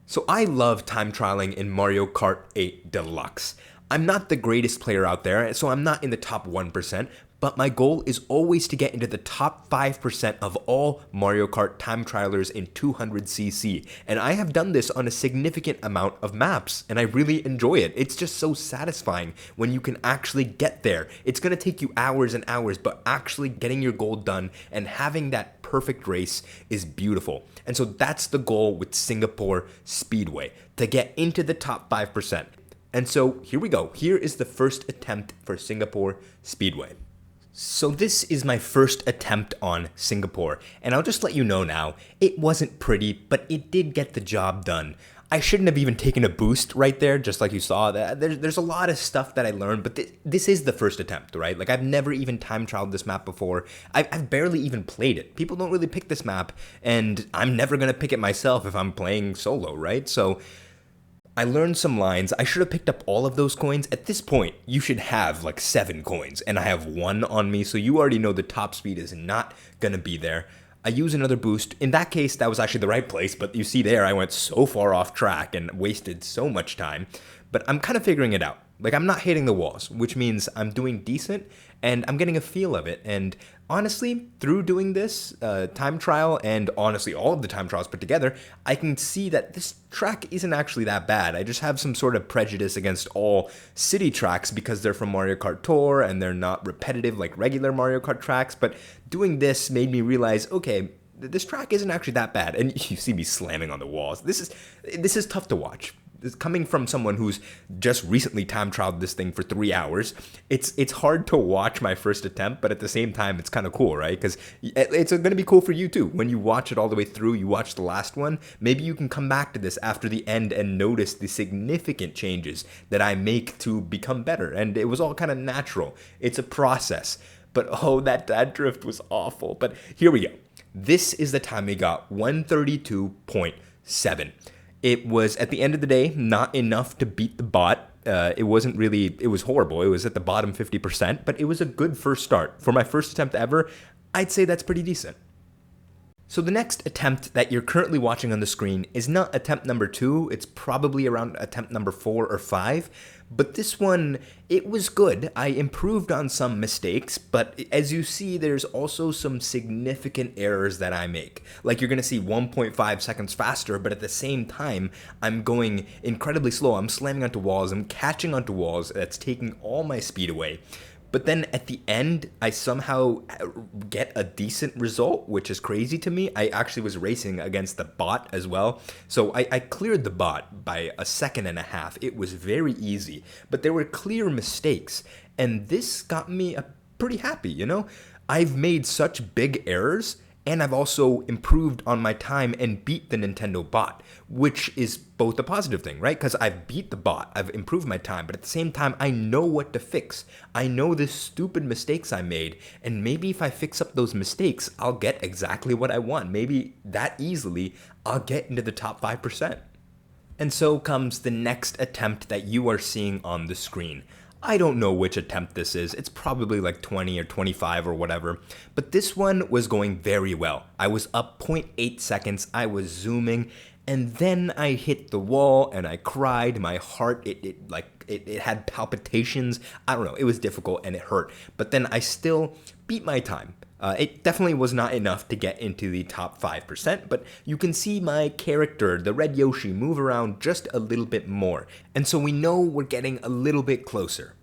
So I love time trialing in Mario Kart 8 Deluxe. I'm not the greatest player out there, so I'm not in the top 1%, but my goal is always to get into the top 5% of all Mario Kart time trialers in 200cc. And I have done this on a significant amount of maps, and I really enjoy it. It's just so satisfying when you can actually get there. It's gonna take you hours and hours, but actually getting your goal done and having that perfect race is beautiful. And so that's the goal with Singapore Speedway, to get into the top 5%. And so here we go. Here is the first attempt for Singapore Speedway. So this is my first attempt on Singapore, and I'll just let you know now, it wasn't pretty, but it did get the job done. I shouldn't have even taken a boost right there, just like you saw. There's a lot of stuff that I learned, but this is the first attempt, right? Like, I've never even time trialed this map before. I've barely even played it. People don't really pick this map, and I'm never going to pick it myself if I'm playing solo, right? So I learned some lines. I should have picked up all of those coins. At this point, you should have like 7 coins, and I have 1 on me, so you already know the top speed is not going to be there. I use another boost. In that case, that was actually the right place, but you see there, I went so far off track and wasted so much time. But I'm kind of figuring it out. Like, I'm not hitting the walls, which means I'm doing decent, and I'm getting a feel of it. And honestly, through doing this time trial, and honestly all of the time trials put together, I can see that this track isn't actually that bad. I just have some sort of prejudice against all city tracks because they're from Mario Kart Tour and they're not repetitive like regular Mario Kart tracks. But doing this made me realize, okay, this track isn't actually that bad. And you see me slamming on the walls. This is tough to watch. It's coming from someone who's just recently time trialed this thing for 3 hours. It's hard to watch my first attempt, but at the same time, it's kind of cool, right? Because it's going to be cool for you too. When you watch it all the way through, you watch the last one, maybe you can come back to this after the end and notice the significant changes that I make to become better. And it was all kind of natural. It's a process. But oh, that dad drift was awful. But here we go. This is the time we got, 132.7. It was, at the end of the day, not enough to beat the bot. It wasn't really, it was horrible. It was at the bottom 50%, but it was a good first start. For my first attempt ever, I'd say that's pretty decent. So the next attempt that you're currently watching on the screen is not attempt number 2, it's probably around attempt number 4 or 5, but this one, it was good. I improved on some mistakes, but as you see, there's also some significant errors that I make. Like, you're gonna see 1.5 seconds faster, but at the same time, I'm going incredibly slow. I'm slamming onto walls, I'm catching onto walls, that's taking all my speed away. But then at the end, I somehow get a decent result, which is crazy to me. I actually was racing against the bot as well. So I cleared the bot by 1.5 seconds. It was very easy, but there were clear mistakes. And this got me pretty happy, you know? I've made such big errors, and I've also improved on my time and beat the Nintendo bot, which is both a positive thing, right? Because I've beat the bot, I've improved my time, but at the same time, I know what to fix. I know the stupid mistakes I made, and maybe if I fix up those mistakes, I'll get exactly what I want. Maybe that easily, I'll get into the top 5%. And so comes the next attempt that you are seeing on the screen. I don't know which attempt this is. It's probably like 20 or 25 or whatever. But this one was going very well. I was up 0.8 seconds. I was zooming. And then I hit the wall and I cried. My heart, it had palpitations. I don't know. It was difficult and it hurt. But then I still beat my time. It definitely was not enough to get into the top 5%, but you can see my character, the red Yoshi, move around just a little bit more. And so we know we're getting a little bit closer.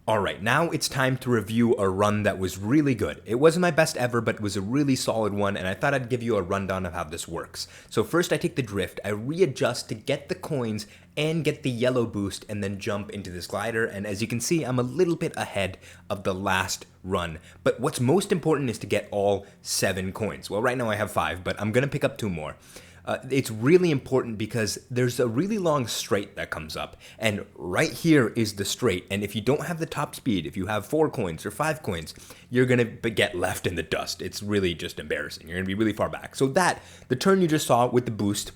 Alright, now it's time to review a run that was really good. It wasn't my best ever, but it was a really solid one, and I thought I'd give you a rundown of how this works. So first I take the drift, I readjust to get the coins and get the yellow boost, and then jump into this glider, and as you can see, I'm a little bit ahead of the last run. But what's most important is to get all 7 coins. Well, right now I have 5, but I'm gonna pick up 2 more. It's really important because there's a really long straight that comes up, and right here is the straight, and if you don't have the top speed, if you have 4 coins or 5 coins, you're gonna get left in the dust. It's really just embarrassing. You're gonna be really far back. So the turn you just saw with the boost,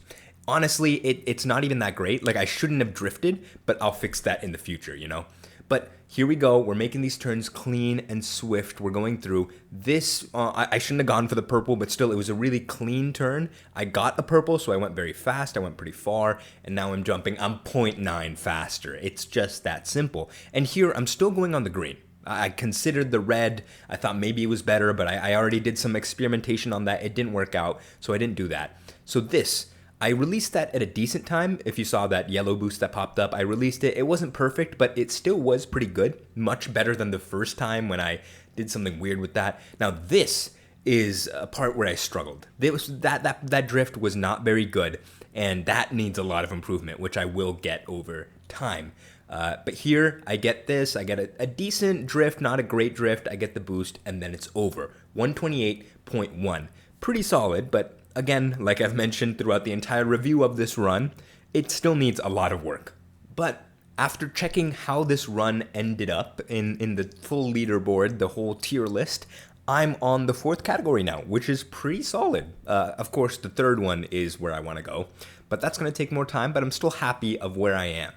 honestly, it's not even that great. Like, I shouldn't have drifted, but I'll fix that in the future, you know? But here we go. We're making these turns clean and swift. We're going through this. I shouldn't have gone for the purple, but still, it was a really clean turn. I got a purple, so I went very fast. I went pretty far, and now I'm jumping. I'm 0.9 faster. It's just that simple. And here, I'm still going on the green. I considered the red. I thought maybe it was better, but I already did some experimentation on that. It didn't work out, so I didn't do that. So this, I released that at a decent time. If you saw that yellow boost that popped up, I released it. It wasn't perfect, but it still was pretty good. Much better than the first time when I did something weird with that. Now this is a part where I struggled. That drift was not very good, and that needs a lot of improvement, which I will get over time. But here, I get this. I get a decent drift, not a great drift. I get the boost, and then it's over. 128.1. Pretty solid, but again, like I've mentioned throughout the entire review of this run, it still needs a lot of work. But after checking how this run ended up in the full leaderboard, the whole tier list, I'm on the 4th category now, which is pretty solid. Of course, the 3rd one is where I want to go, but that's going to take more time, but I'm still happy of where I am.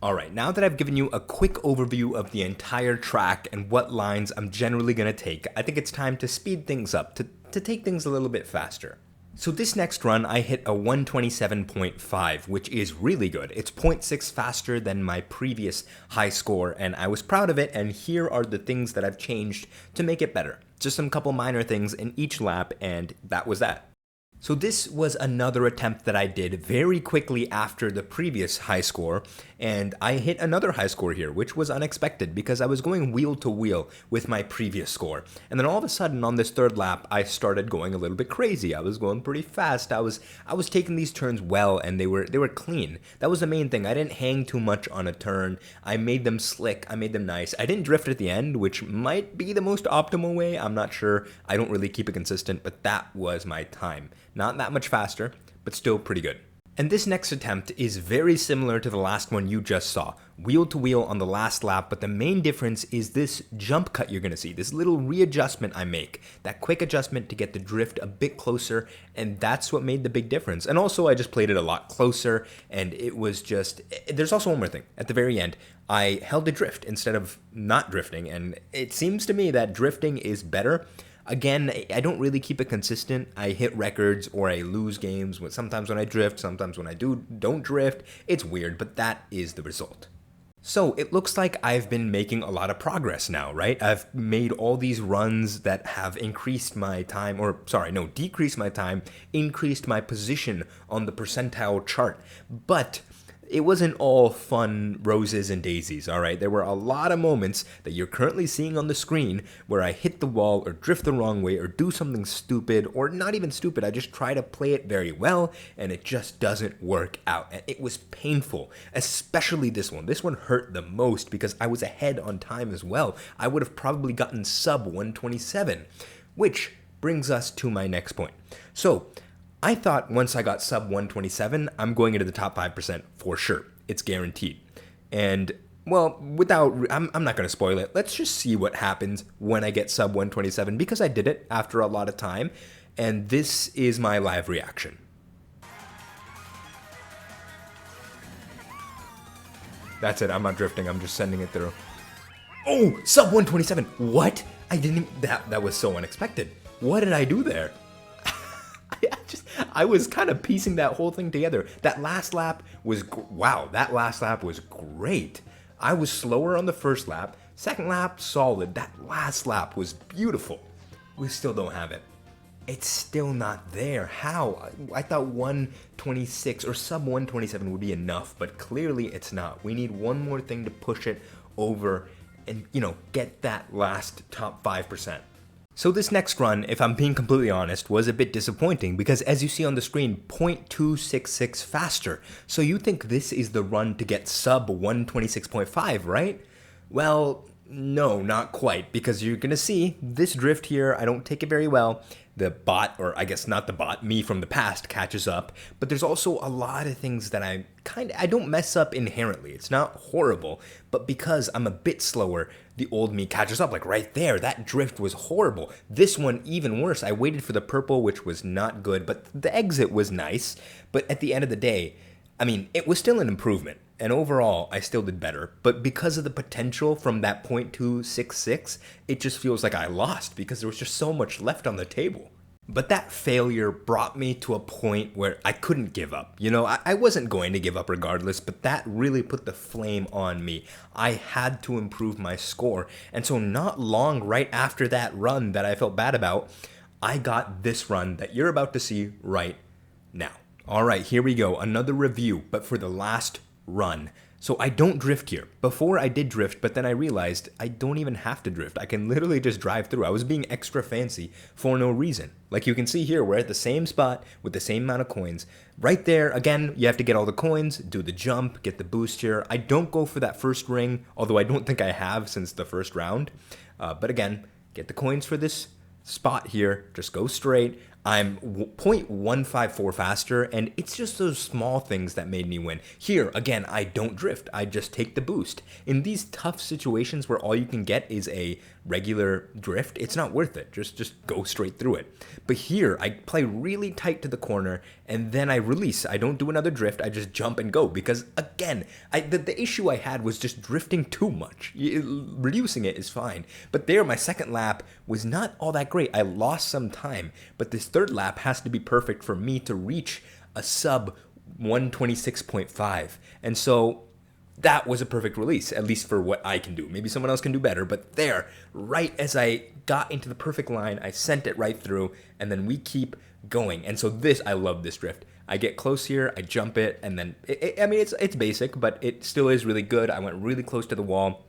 Alright, now that I've given you a quick overview of the entire track and what lines I'm generally going to take, I think it's time to speed things up, to take things a little bit faster. So this next run, I hit a 127.5, which is really good. It's 0.6 faster than my previous high score, and I was proud of it, and here are the things that I've changed to make it better. Just some couple minor things in each lap, and that was that. So this was another attempt that I did very quickly after the previous high score, and I hit another high score here, which was unexpected because I was going wheel to wheel with my previous score. And then all of a sudden on this 3rd lap, I started going a little bit crazy. I was going pretty fast. I was taking these turns well, and they were clean. That was the main thing. I didn't hang too much on a turn. I made them slick. I made them nice. I didn't drift at the end, which might be the most optimal way. I'm not sure. I don't really keep it consistent, but that was my time. Not that much faster, but still pretty good. And this next attempt is very similar to the last one you just saw. Wheel to wheel on the last lap, but the main difference is this jump cut you're going to see, this little readjustment I make, that quick adjustment to get the drift a bit closer, and that's what made the big difference. And also I just played it a lot closer, and it was just, there's also one more thing. At the very end, I held a drift instead of not drifting, and it seems to me that drifting is better. Again, I don't really keep it consistent. I hit records or I lose games. Sometimes when I drift, sometimes when I don't drift. It's weird, but that is the result. So it looks like I've been making a lot of progress now, right? I've made all these runs that have increased my time, decreased my time, increased my position on the percentile chart. But it wasn't all fun roses and daisies, all right? There were a lot of moments that you're currently seeing on the screen where I hit the wall or drift the wrong way or do something stupid, or not even stupid. I just try to play it very well and it just doesn't work out. And it was painful, especially this one. This one hurt the most because I was ahead on time as well. I would have probably gotten sub 127, which brings us to my next point. So I thought once I got sub 127, I'm going into the top 5% for sure. It's guaranteed. And, well, I'm not going to spoil it. Let's just see what happens when I get sub 127 because I did it after a lot of time. And this is my live reaction. That's it. I'm not drifting. I'm just sending it through. Oh, sub 127. What? That was so unexpected. What did I do there? I was kind of piecing that whole thing together. That last lap was, wow, that last lap was great. I was slower on the first lap. Second lap, solid. That last lap was beautiful. We still don't have it. It's still not there. How? I thought 126 or sub 127 would be enough, but clearly it's not. We need one more thing to push it over and, get that last top 5%. So this next run, if I'm being completely honest, was a bit disappointing because as you see on the screen, 0.266 faster. So you think this is the run to get sub 126.5, right? Well, no, not quite, because you're going to see this drift here, I don't take it very well. The bot, or I guess not the bot, me from the past catches up, but there's also a lot of things that I don't mess up inherently. It's not horrible, but because I'm a bit slower, the old me catches up, like right there. That drift was horrible. This one, even worse. I waited for the purple, which was not good, but the exit was nice. But at the end of the day, I mean, it was still an improvement. and overall, I still did better. But because of the potential from that .266, it just feels like I lost because there was just so much left on the table. But that failure brought me to a point where I couldn't give up. You know, I wasn't going to give up regardless, but that really put the flame on me. I had to improve my score. And so not long right after that run that I felt bad about, I got this run that you're about to see right now. All right, here we go. Another review, but for the last run. So I don't drift here. Before I did drift, but then I realized I don't even have to drift. I can literally just drive through. I was being extra fancy for no reason. Like you can see here, we're at the same spot with the same amount of coins. Right there, again, you have to get all the coins, do the jump, get the boost here. I don't go for that first ring, although I don't think I have since the first round. But again, get the coins for this spot here, just go straight. I'm 0.154 faster, and it's just those small things that made me win. Here, again, I don't drift. I just take the boost. In these tough situations where all you can get is a regular drift, it's not worth it. Just go straight through it. But here, I play really tight to the corner, and then I release. I don't do another drift. I just jump and go because, again, the issue I had was just drifting too much. Reducing it is fine. But there, my second lap was not all that great. I lost some time, but this third lap has to be perfect for me to reach a sub 126.5. And so that was a perfect release, at least for what I can do. Maybe someone else can do better, but there, right as I got into the perfect line, I sent it right through, and then we keep going. And so this, I love this drift. I get close here, I jump it, and then, it's basic, but it still is really good. I went really close to the wall.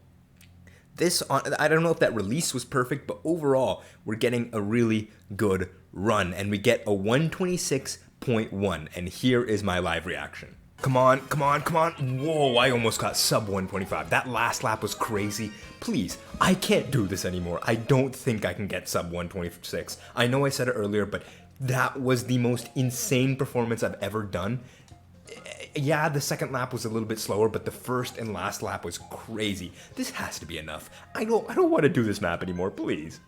I don't know if that release was perfect, but overall, we're getting a really good run, and we get a 126.1, and here is my live reaction. Come on, come on, come on. Whoa, I almost got sub 125. That last lap was crazy. Please, I can't do this anymore. I don't think I can get sub 126. I know I said it earlier, but that was the most insane performance I've ever done. Yeah, the second lap was a little bit slower, but the first and last lap was crazy. This has to be enough. I don't want to do this map anymore, please.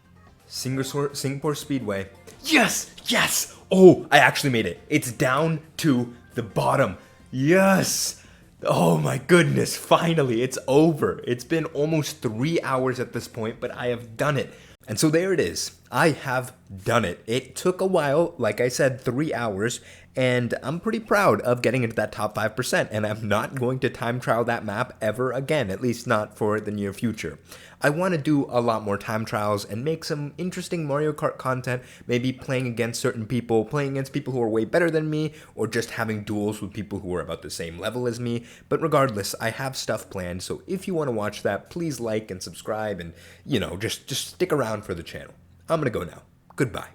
Singapore Speedway. Yes! Yes! Oh, I actually made it. It's down to the bottom. Yes! Oh my goodness, finally, it's over. It's been almost 3 hours at this point, but I have done it. And so there it is. I have done it. It took a while, like I said, 3 hours, and I'm pretty proud of getting into that top 5%, and I'm not going to time trial that map ever again, at least not for the near future. I want to do a lot more time trials and make some interesting Mario Kart content, maybe playing against certain people, playing against people who are way better than me, or just having duels with people who are about the same level as me. But regardless, I have stuff planned, so if you want to watch that, please like and subscribe and, just stick around for the channel. I'm gonna go now. Goodbye.